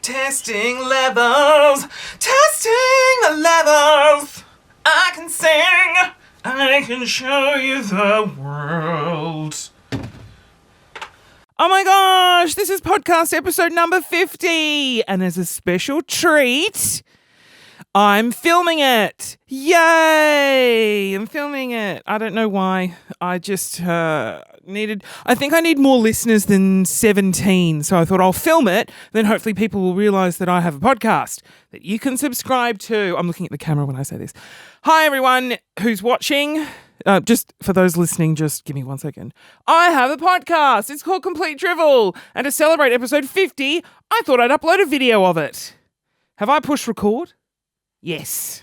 Testing levels, testing the levels. I can sing, I can show you the world. Oh my gosh, this is podcast episode number 50, and as a special treat, I'm filming it. Yay! I'm filming it. I don't know why. I just I think I need more listeners than 17. So I thought I'll film it. Then hopefully people will realize that I have a podcast that you can subscribe to. I'm looking at the camera when I say this. Hi, everyone who's watching. Just for those listening, just give me 1 second. I have a podcast. It's called Complete Drivel. And to celebrate episode 50, I thought I'd upload a video of it. Have I pushed record? Yes.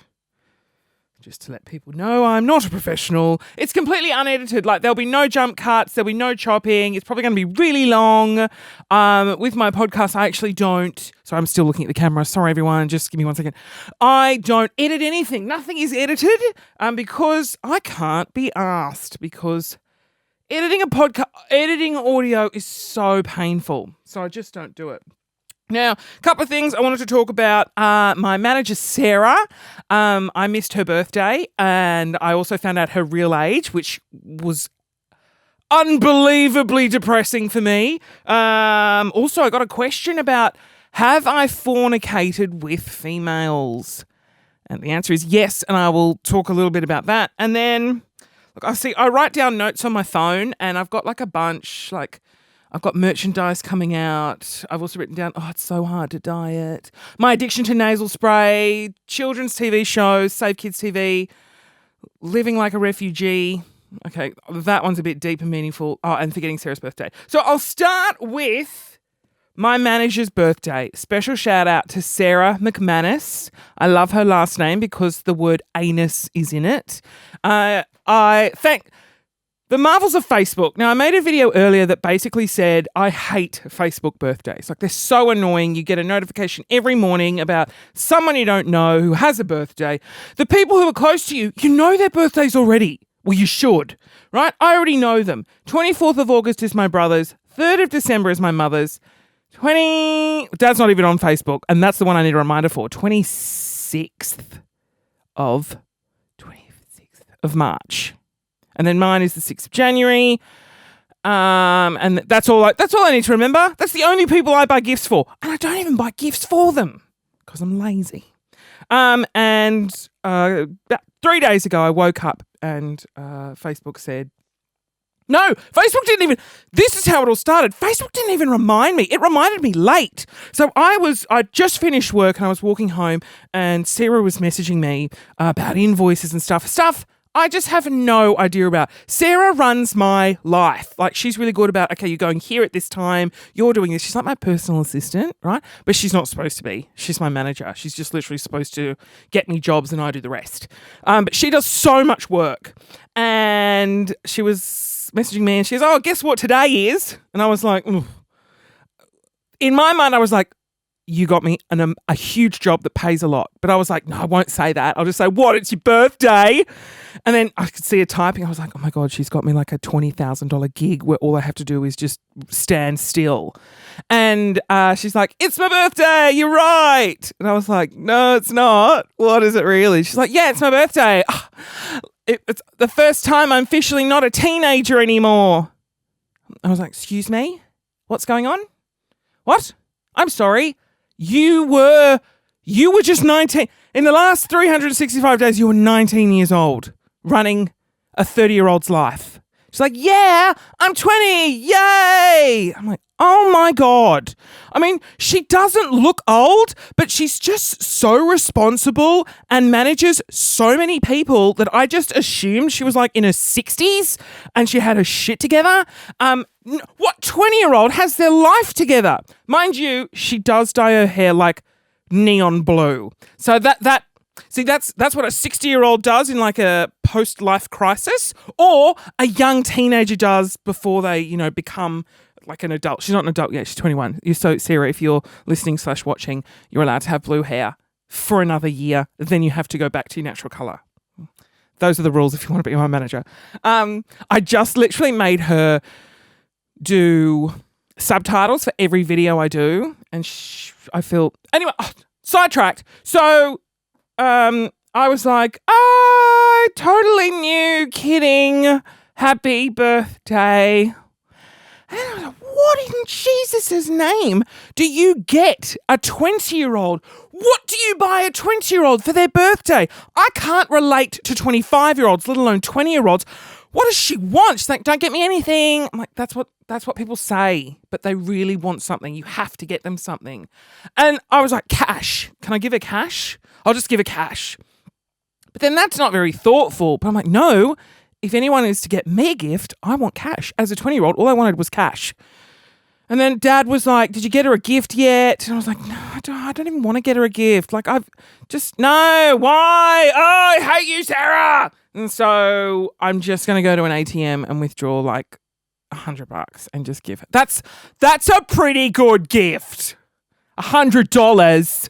Just to let people know I'm not a professional. It's completely unedited. Like, there'll be no jump cuts. There'll be no chopping. It's probably going to be really long. With my podcast, I actually don't. So I'm still looking at the camera. Sorry, everyone. Just give me 1 second. I don't edit anything. Nothing is edited because I can't be asked, because editing audio is so painful. So I just don't do it. Now, a couple of things I wanted to talk about. My manager, Sarah, I missed her birthday, and I also found out her real age, which was unbelievably depressing for me. Also, I got a question about, have I fornicated with females? And the answer is yes, and I will talk a little bit about that. And then, look, I write down notes on my phone, and I've got like a bunch, like, I've got merchandise coming out. I've also written down, it's so hard to diet. My addiction to nasal spray, children's TV shows, Save Kids TV, living like a refugee. Okay, that one's a bit deep and meaningful. And forgetting Sarah's birthday. So I'll start with my manager's birthday. Special shout out to Sarah McManus. I love her last name because the word anus is in it. I thank the marvels of Facebook. Now, I made a video earlier that basically said I hate Facebook birthdays. Like, they're so annoying. You get a notification every morning about someone you don't know who has a birthday. The people who are close to you, you know their birthdays already. Well, you should, right? I already know them. 24th of August is my brother's. 3rd of December is my mother's. Dad's not even on Facebook, and that's the one I need a reminder for. 26th of March. And then mine is the 6th of January. And that's all I need to remember. That's the only people I buy gifts for. And I don't even buy gifts for them because I'm lazy. About 3 days ago, I woke up and Facebook said, no, Facebook didn't even, this is how it all started. Facebook didn't even remind me. It reminded me late. So I just finished work and I was walking home, and Sarah was messaging me about invoices and stuff I just have no idea about. Sarah runs my life. Like, she's really good about, okay, you're going here at this time, you're doing this. She's like my personal assistant, right? But she's not supposed to be. She's my manager. She's just literally supposed to get me jobs and I do the rest. But she does so much work. And she was messaging me and she goes, guess what today is? And I was like, ooh. In my mind, I was like, you got me a huge job that pays a lot. But I was like, no, I won't say that. I'll just say, what? It's your birthday. And then I could see her typing. I was like, oh my God, she's got me like a $20,000 gig where all I have to do is just stand still. And she's like, it's my birthday. You're right. And I was like, no, it's not. What is it really? She's like, yeah, it's my birthday. It's the first time I'm officially not a teenager anymore. I was like, excuse me? What's going on? What? I'm sorry. You were just 19. In the last 365 days, you were 19 years old, running a 30-year-old's life. She's like, yeah, I'm 20. Yay. I'm like, oh my God. I mean, she doesn't look old, but she's just so responsible and manages so many people that I just assumed she was like in her 60s and she had her shit together. What 20-year-old has their life together? Mind you, she does dye her hair like neon blue. So that's what a 60-year-old does in like a post-life crisis, or a young teenager does before they, become like an adult. She's not an adult yet. She's 21. So Sarah, if you're listening / watching, you're allowed to have blue hair for another year. Then you have to go back to your natural color. Those are the rules if you want to be my manager. I just literally made her do subtitles for every video I do, and I feel anyway. Sidetracked. So, I was like, I totally knew, kidding. Happy birthday. And I was like, what in Jesus' name do you get a 20-year-old? What do you buy a 20-year-old for their birthday? I can't relate to 25-year-olds, let alone 20-year-olds. What does she want? She's like, don't get me anything. I'm like, that's what people say, but they really want something. You have to get them something. And I was like, cash. Can I give her cash? I'll just give her cash. But then that's not very thoughtful. But I'm like, no, if anyone is to get me a gift, I want cash. As a 20-year-old, all I wanted was cash. And then Dad was like, did you get her a gift yet? And I was like, no, I don't even want to get her a gift. Like, no, why? Oh, I hate you, Sarah. And so I'm just going to go to an ATM and withdraw like $100 and just give it. That's a pretty good gift. $100.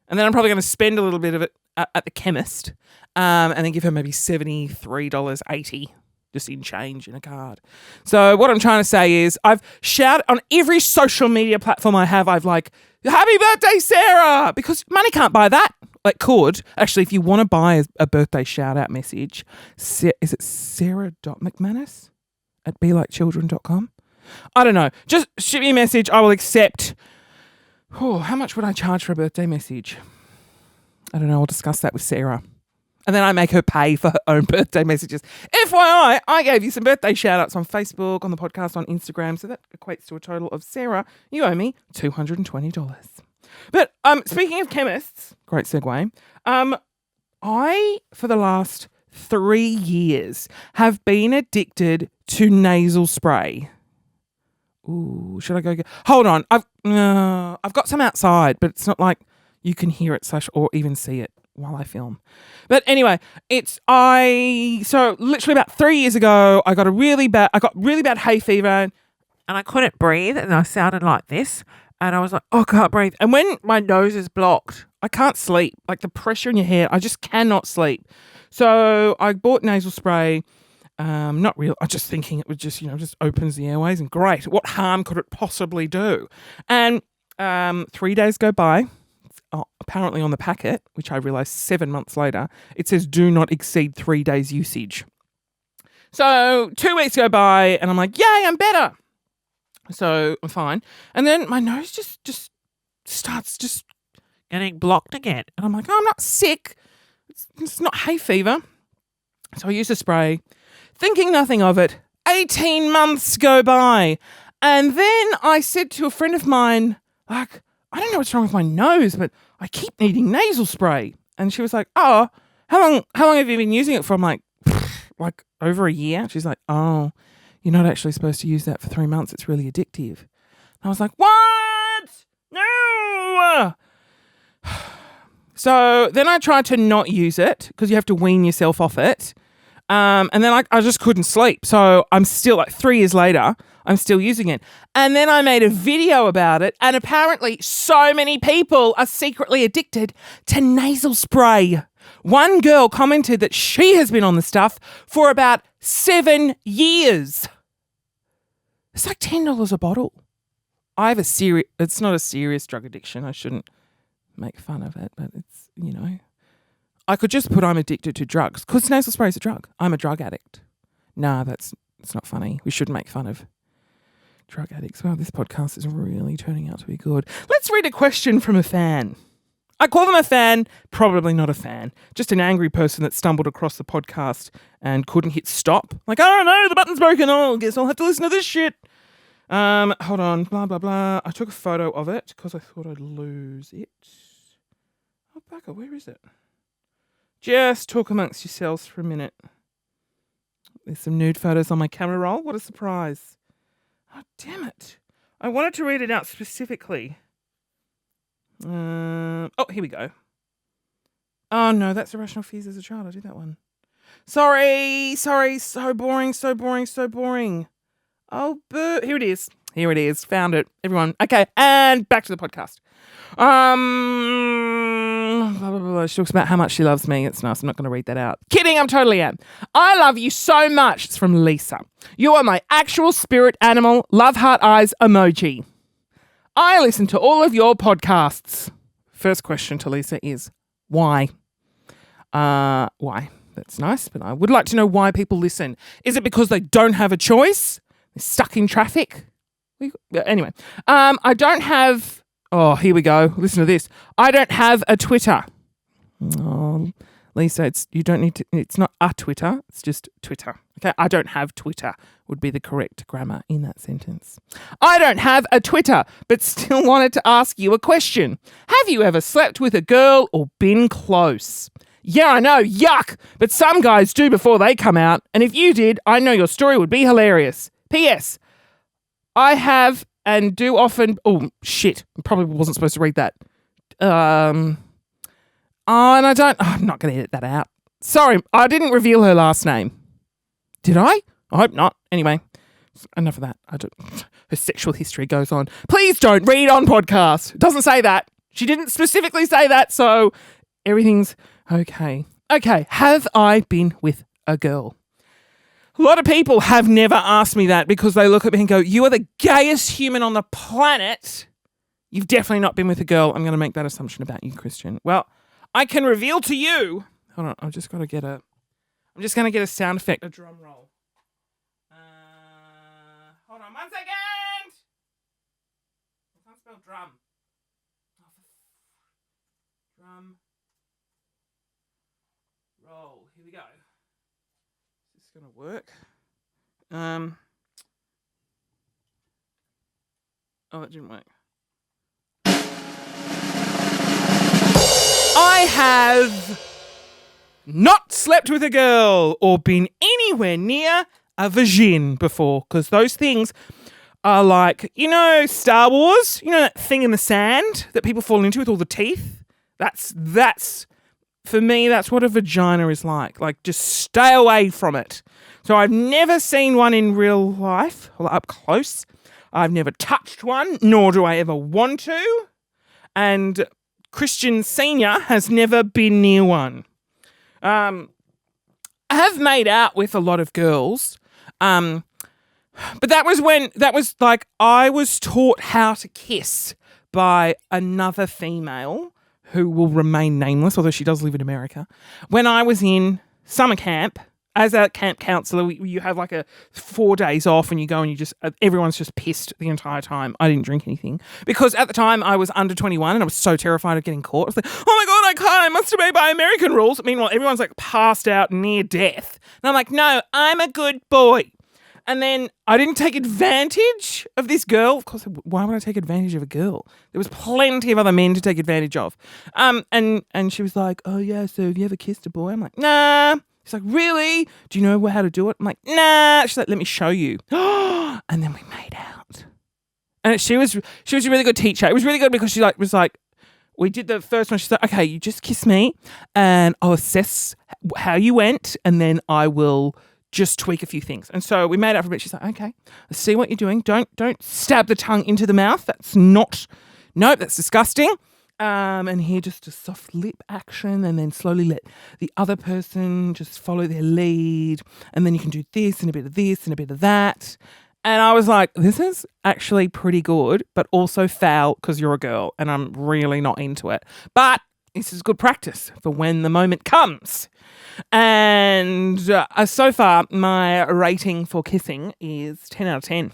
And then I'm probably going to spend a little bit of it at the chemist, and then give her maybe $73.80 just in change in a card. So what I'm trying to say is I've shouted on every social media platform I have. I've like, happy birthday, Sarah, because money can't buy that. It could. Actually, if you want to buy a birthday shout-out message, is it sarah.mcmanus@belikechildren.com? I don't know. Just shoot me a message. I will accept. Oh, how much would I charge for a birthday message? I don't know. I'll discuss that with Sarah. And then I make her pay for her own birthday messages. FYI, I gave you some birthday shout-outs on Facebook, on the podcast, on Instagram. So that equates to a total of, Sarah, you owe me $220. But speaking of chemists, great segue, I, for the last 3 years, have been addicted to nasal spray. Ooh, should I go get... Hold on. I've got some outside, but it's not like you can hear it or even see it while I film. But anyway, so literally about 3 years ago, I got really bad hay fever and I couldn't breathe and I sounded like this. And I was like, oh, I can't breathe. And when my nose is blocked, I can't sleep. Like the pressure in your head, I just cannot sleep. So I bought nasal spray. Not real. I'm just thinking it would just, just opens the airways and great. What harm could it possibly do? And 3 days go by. Apparently on the packet, which I realised 7 months later, it says do not exceed 3 days usage. So 2 weeks go by and I'm like, yay, I'm better. So I'm fine. And then my nose just starts just getting blocked again. And I'm like, oh, I'm not sick. It's not hay fever. So I use the spray, thinking nothing of it. 18 months go by. And then I said to a friend of mine, like, I don't know what's wrong with my nose, but I keep needing nasal spray. And she was like, oh, how long have you been using it for? I'm like over a year. She's like, oh, you're not actually supposed to use that for 3 months. It's really addictive. And I was like, what? No. So then I tried to not use it because you have to wean yourself off it. And then I just couldn't sleep. So I'm still 3 years later, I'm still using it. And then I made a video about it. And apparently so many people are secretly addicted to nasal spray. One girl commented that she has been on the stuff for about 7 years. It's like $10 a bottle. It's not a serious drug addiction. I shouldn't make fun of it, but it's, I could just put I'm addicted to drugs because nasal spray is a drug. I'm a drug addict. Nah, it's not funny. We shouldn't make fun of drug addicts. Well, this podcast is really turning out to be good. Let's read a question from a fan. I call them a fan, probably not a fan. Just an angry person that stumbled across the podcast and couldn't hit stop. Like, oh no, the button's broken. Oh, I guess I'll have to listen to this shit. Hold on, blah, blah, blah. I took a photo of it because I thought I'd lose it. Oh, bugger, where is it? Just talk amongst yourselves for a minute. There's some nude photos on my camera roll. What a surprise. Oh, damn it. I wanted to read it out specifically. Oh, here we go. Oh, no, that's Irrational Fears as a child. I did that one. Sorry. So boring. Oh, boo. Here it is. Found it. Everyone. Okay, and back to the podcast. blah, blah, blah. She talks about how much she loves me. It's nice. I'm not going to read that out. Kidding, I'm totally am. I love you so much. It's from Lisa. You are my actual spirit animal. Love heart eyes emoji. I listen to all of your podcasts. First question to Lisa is, why? Why? That's nice, but I would like to know why people listen. Is it because they don't have a choice? They're stuck in traffic? Anyway, I don't have... Oh, here we go. Listen to this. I don't have a Twitter. Oh, Lisa, you don't need to... It's not a Twitter. It's just Twitter. Okay, I don't have Twitter would be the correct grammar in that sentence. I don't have a Twitter, but still wanted to ask you a question. Have you ever slept with a girl or been close? Yeah, I know, yuck, but some guys do before they come out, and if you did, I know your story would be hilarious. P.S. I have and do often... Oh, shit, I probably wasn't supposed to read that. And I don't... I'm not going to edit that out. Sorry, I didn't reveal her last name. Did I? I hope not. Anyway, enough of that. Her sexual history goes on. Please don't read on podcast. It doesn't say that. She didn't specifically say that, so everything's okay. Okay, have I been with a girl? A lot of people have never asked me that because they look at me and go, you are the gayest human on the planet. You've definitely not been with a girl. I'm going to make that assumption about you, Christian. Well, I can reveal to you. Hold on, I'm just going to get a sound effect, a drum roll. Hold on 1 second. I can't spell drum. Drum roll. Here we go. Is this going to work? Oh, it didn't work. I have not slept with a girl or been anywhere near a virgin before, because those things are like, you know, Star Wars, you know that thing in the sand that people fall into with all the teeth? That's for me, that's what a vagina is like. Like, just stay away from it. So I've never seen one in real life, or up close. I've never touched one, nor do I ever want to. And Christian Senior has never been near one. I have made out with a lot of girls, but that was like I was taught how to kiss by another female who will remain nameless, although she does live in America. When I was in summer camp, as a camp counselor, you have like 4 days off and you go and you just, everyone's just pissed the entire time. I didn't drink anything because at the time I was under 21 and I was so terrified of getting caught. I was like, oh my God, I can't. I must obey by American rules. Meanwhile, everyone's like passed out near death. And I'm like, no, I'm a good boy. And then I didn't take advantage of this girl. Of course, why would I take advantage of a girl? There was plenty of other men to take advantage of. And she was like, oh yeah, so have you ever kissed a boy? I'm like, nah. She's like, really? Do you know how to do it? I'm like, nah. She's like, let me show you. And then we made out. And she was a really good teacher. It was really good because she was like, we did the first one. She's like, okay, you just kiss me and I'll assess how you went and then I will just tweak a few things. And so we made out for a bit. She's like, okay, let's see what you're doing. Don't stab the tongue into the mouth. That's disgusting. And here just a soft lip action and then slowly let the other person just follow their lead. And then you can do this and a bit of this and a bit of that. And I was like, this is actually pretty good, but also foul because you're a girl and I'm really not into it. But this is good practice for when the moment comes. And so far, my rating for kissing is 10 out of 10.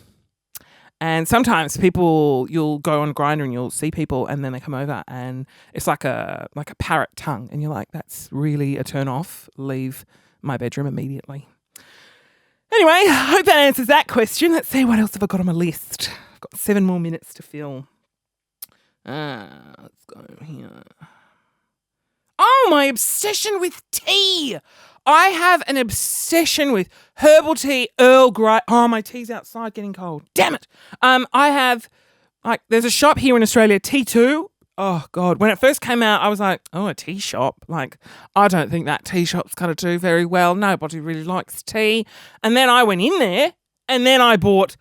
And sometimes you'll go on Grindr and you'll see people and then they come over and it's like a parrot tongue. And you're like, that's really a turn off. Leave my bedroom immediately. Anyway, I hope that answers that question. Let's see what else have I got on my list. I've got 7 more minutes to fill. Let's go here. Oh, my obsession with tea. I have an obsession with herbal tea, Earl Grey. Oh, my tea's outside getting cold. Damn it. I have, there's a shop here in Australia, T2. Oh, God. When it first came out, I was like, oh, a tea shop. I don't think that tea shop's going to do very well. Nobody really likes tea. And then I went in there and then I bought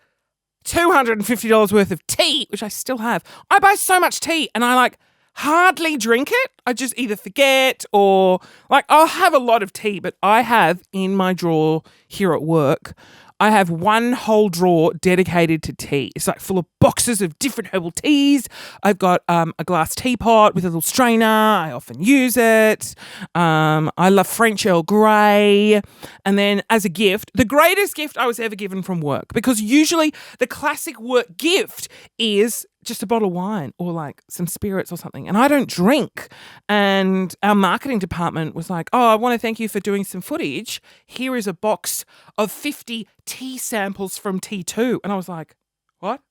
$250 worth of tea, which I still have. I buy so much tea and I hardly drink it. I just either forget or like I'll have a lot of tea, but I have in my drawer here at work, I have one whole drawer dedicated to tea. It's like full of boxes of different herbal teas. I've got a glass teapot with a little strainer. I often use it. I love French Earl Grey. And then as a gift, the greatest gift I was ever given from work, because usually the classic work gift is just a bottle of wine or like some spirits or something. And I don't drink. And our marketing department was like, oh, I want to thank you for doing some footage. Here is a box of 50 tea samples from T2. And I was like, what?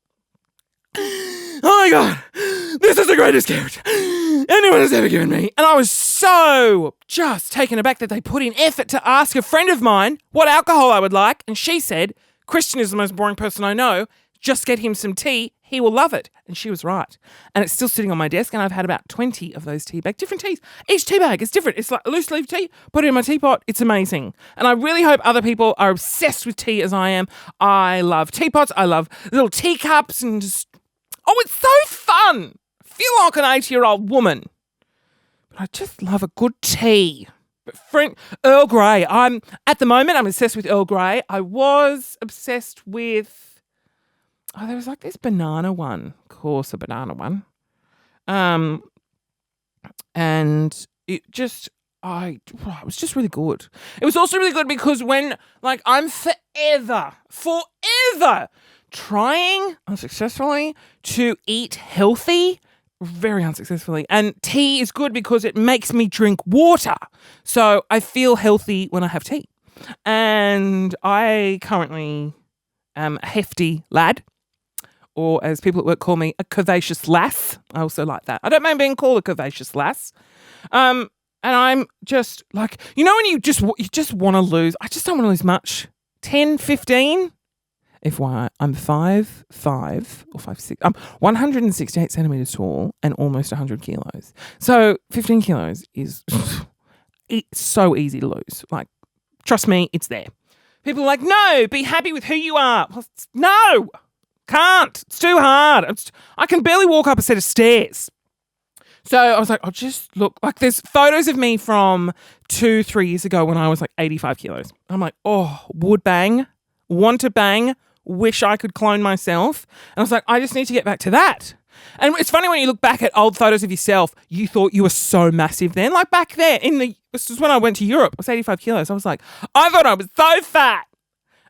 Oh my God, this is the greatest gift anyone has ever given me. And I was so just taken aback that they put in effort to ask a friend of mine what alcohol I would like. And she said, Christian is the most boring person I know. Just get him some tea. He will love it. And she was right. And it's still sitting on my desk. And I've had about 20 of those tea bags, different teas. Each tea bag is different. It's like a loose leaf tea. Put it in my teapot. It's amazing. And I really hope other people are obsessed with tea as I am. I love teapots. I love little teacups and just, oh, it's so fun. I feel like an 80-year-old woman. But I just love a good tea. But Earl Grey. At the moment, I'm obsessed with Earl Grey. I was obsessed with, there was like this banana one. Of course, a banana one. And it was just really good. It was also really good because when, like, I'm forever trying unsuccessfully to eat healthy, very unsuccessfully. And tea is good because it makes me drink water. So I feel healthy when I have tea. And I currently am a hefty lad, or as people at work call me, a curvaceous lass. I also like that. I don't mind being called a curvaceous lass. And I'm just like, you know when you just want to lose, I just don't want to lose much. 10, 15. FYI, I'm 5'5" or 5'6". I'm 168 centimeters tall and almost 100 kilos. So 15 kilos is it's so easy to lose. Like, trust me, it's there. People are like, no, be happy with who you are. No, can't. It's too hard. I can barely walk up a set of stairs. So I was like, I'll just look. Like, there's photos of me from 2-3 years ago when I was like 85 kilos. I'm like, oh, would bang, want to bang, wish I could clone myself. And I was like, I just need to get back to that. And it's funny when you look back at old photos of yourself, you thought you were so massive then. Like back there, this was when I went to Europe, I was 85 kilos. I was like, I thought I was so fat.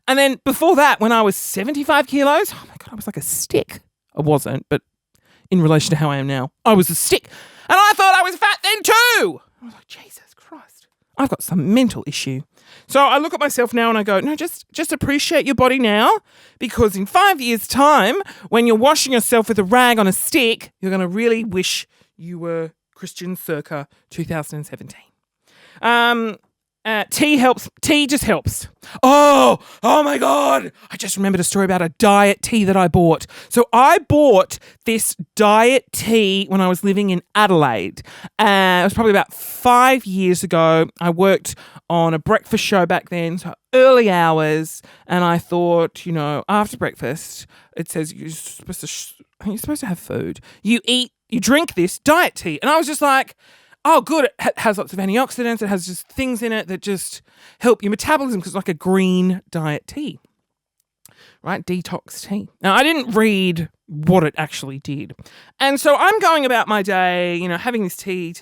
And then before that, when I was 75 kilos, oh my God, I was like a stick. I wasn't, but in relation to how I am now, I was a stick. And I thought I was fat then too. I was like, Jesus Christ, I've got some mental issue. So I look at myself now and I go, no, just appreciate your body now, because in 5 years' time, when you're washing yourself with a rag on a stick, you're going to really wish you were Christian circa 2017. Tea helps. Tea just helps. Oh my God. I just remembered a story about a diet tea that I bought. So I bought this diet tea when I was living in Adelaide. It was probably about 5 years ago. I worked on a breakfast show back then, so early hours. And I thought, after breakfast, it says you're supposed to have food. You drink this diet tea. And I was just like, oh, good. It has lots of antioxidants. It has just things in it that just help your metabolism because it's like a green diet tea, right? Detox tea. Now, I didn't read what it actually did. And so I'm going about my day, having this tea.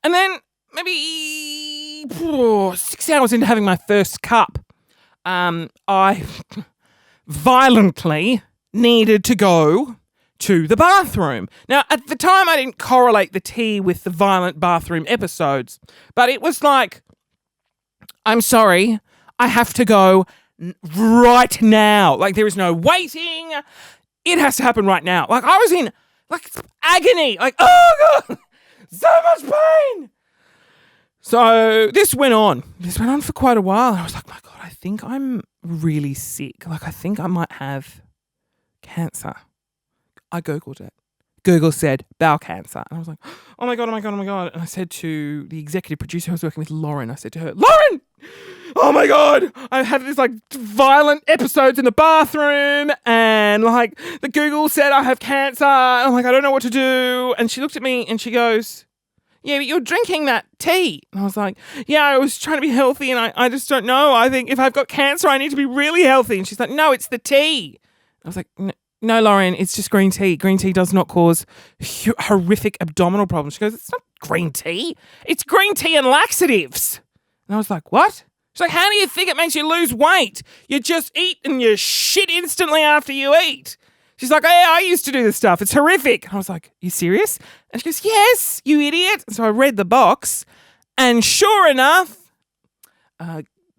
And then maybe 6 hours into having my first cup, I violently needed to go to the bathroom. Now, at the time, I didn't correlate the tea with the violent bathroom episodes, but it was like, I'm sorry, I have to go right now. Like, there is no waiting. It has to happen right now. Like, I was in, agony. Like, oh, God, so much pain. So this went on. This went on for quite a while. I was like, my God, I think I'm really sick. Like, I think I might have cancer. I Googled it. Google said bowel cancer. And I was like, oh my God. And I said to the executive producer who was working with, Lauren, I said to her, Lauren, oh my God, I have these violent episodes in the bathroom and and like the Google said I have cancer. I'm like, I don't know what to do. And she looked at me and she goes, yeah, but you're drinking that tea. And I was like, yeah, I was trying to be healthy and I just don't know. I think if I've got cancer, I need to be really healthy. And she's like, no, it's the tea. I was like, no, Lauren, it's just green tea. Green tea does not cause horrific abdominal problems. She goes, it's not green tea. It's green tea and laxatives. And I was like, what? She's like, how do you think it makes you lose weight? You just eat and you shit instantly after you eat. She's like, yeah, I used to do this stuff. It's horrific. And I was like, you serious? And she goes, yes, you idiot. And so I read the box and sure enough,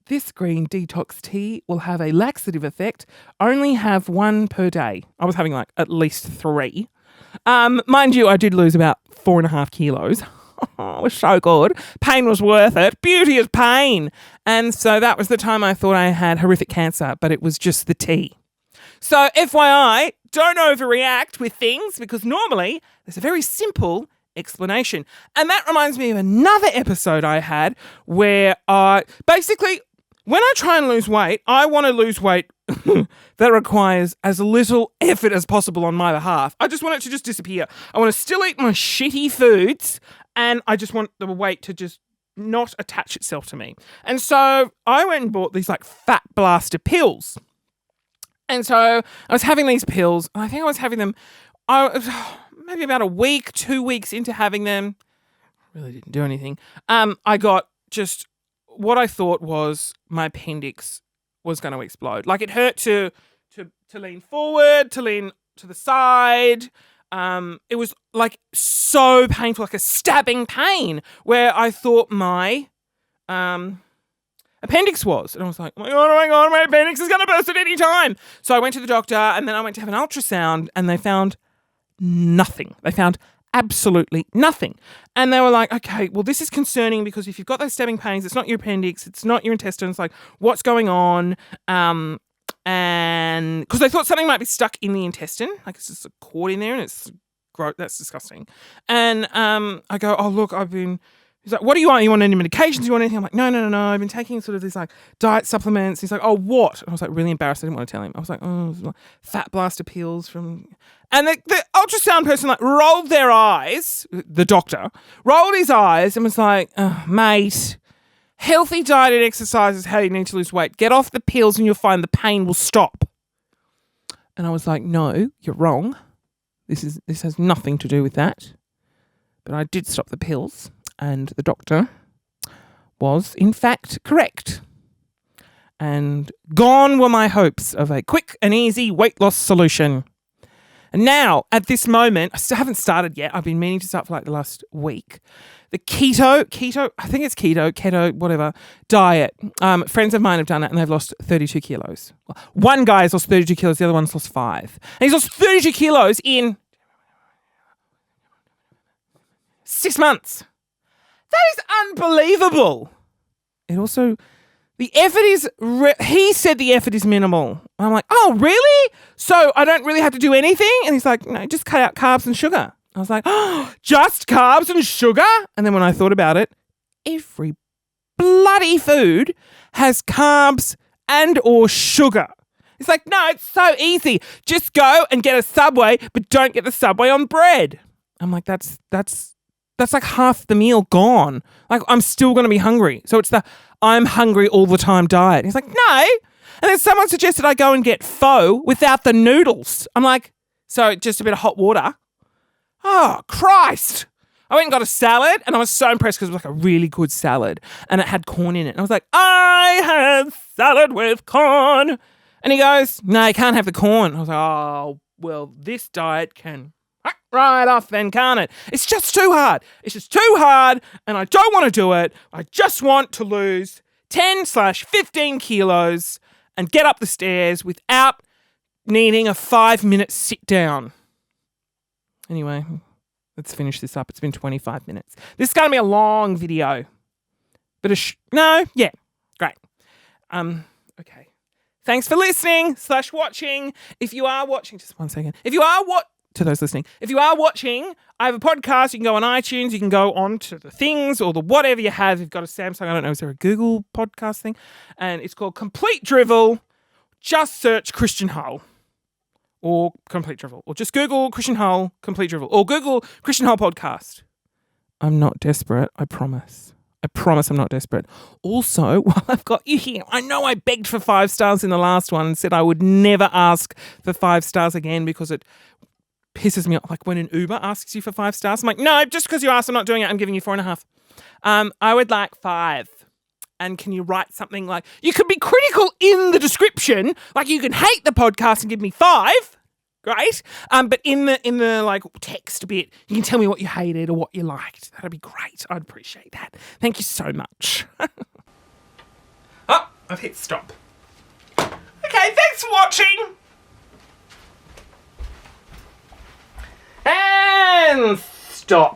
this green detox tea will have a laxative effect. Only have one per day. I was having like at least 3. Mind you, I did lose about 4.5 kilos. It was so good. Pain was worth it. Beauty is pain. And so that was the time I thought I had horrific cancer, but it was just the tea. So FYI, don't overreact with things because normally there's a very simple explanation. And that reminds me of another episode I had where basically when I try and lose weight, I want to lose weight that requires as little effort as possible on my behalf. I just want it to just disappear. I want to still eat my shitty foods and I just want the weight to just not attach itself to me. And so I went and bought these like fat blaster pills. And so I was having these pills, and I think I was having them maybe about a week, 2 weeks into having them. Really didn't do anything. I got just what I thought was my appendix was going to explode. Like it hurt to lean forward, to lean to the side. It was like so painful, like a stabbing pain, where I thought my appendix was. And I was like, oh my God, my appendix is going to burst at any time. So I went to the doctor and then I went to have an ultrasound and they found nothing. They found absolutely nothing. And they were like, okay, well, this is concerning because if you've got those stabbing pains, it's not your appendix, it's not your intestines, like what's going on? And because they thought something might be stuck in the intestine, like it's just a cord in there and it's gross. That's disgusting. And I go, oh, look, he's like, what do you want? You want any medications? You want anything? I'm like, no. I've been taking sort of these like diet supplements. He's like, oh, what? And I was like really embarrassed. I didn't want to tell him. I was like, oh, fat blaster pills from... And the ultrasound person like rolled their eyes, the doctor, rolled his eyes and was like, oh, mate, healthy diet and exercise is how you need to lose weight. Get off the pills and you'll find the pain will stop. And I was like, no, you're wrong. This has nothing to do with that. But I did stop the pills. And the doctor was, in fact, correct. And gone were my hopes of a quick and easy weight loss solution. And now, at this moment, I still haven't started yet. I've been meaning to start for like the last week. The keto, I think it's keto, whatever, diet. Friends of mine have done it and they've lost 32 kilos. Well, one guy has lost 32 kilos, the other one's lost 5. And he's lost 32 kilos in 6 months. That is unbelievable. It also, the effort is, he said the effort is minimal. I'm like, oh, really? So I don't really have to do anything? And he's like, no, just cut out carbs and sugar. I was like, oh, just carbs and sugar? And then when I thought about it, every bloody food has carbs and or sugar. It's like, no, it's so easy. Just go and get a Subway, but don't get the Subway on bread. I'm like, that's like half the meal gone. Like I'm still going to be hungry. So it's the I'm hungry all the time diet. He's like, no. And then someone suggested I go and get pho without the noodles. I'm like, so just a bit of hot water. Oh, Christ. I went and got a salad and I was so impressed because it was like a really good salad and it had corn in it. And I was like, I had salad with corn. And he goes, no, you can't have the corn. I was like, oh, well, this diet can... right off then, can't it? It's just too hard. It's just too hard and I don't want to do it. I just want to lose 10/15 kilos and get up the stairs without needing a 5-minute sit down. Anyway, let's finish this up. It's been 25 minutes. This is going to be a long video. But great. Okay. Thanks for listening / watching. If you are watching, just 1 second. To those listening, if you are watching, I have a podcast. You can go on iTunes. You can go on to the things or the whatever you have. You've got a Samsung. I don't know. Is there a Google podcast thing? And it's called Complete Drivel. Just search Christian Hull. or Complete Drivel, or just Google Christian Hull Complete Drivel, or Google Christian Hull podcast. I'm not desperate, I promise. I promise I'm not desperate. Also, while I've got you here, I know I begged for 5 stars in the last one and said I would never ask for 5 stars again because it pisses me off. Like when an Uber asks you for 5 stars, I'm like, no, just because you asked, I'm not doing it. I'm giving you 4.5. I would like 5. And can you write something like, you can be critical in the description, like you can hate the podcast and give me 5. Great. But in the like text bit, you can tell me what you hated or what you liked. That'd be great. I'd appreciate that. Thank you so much. Oh, I've hit stop. Okay, thanks for watching. And stop.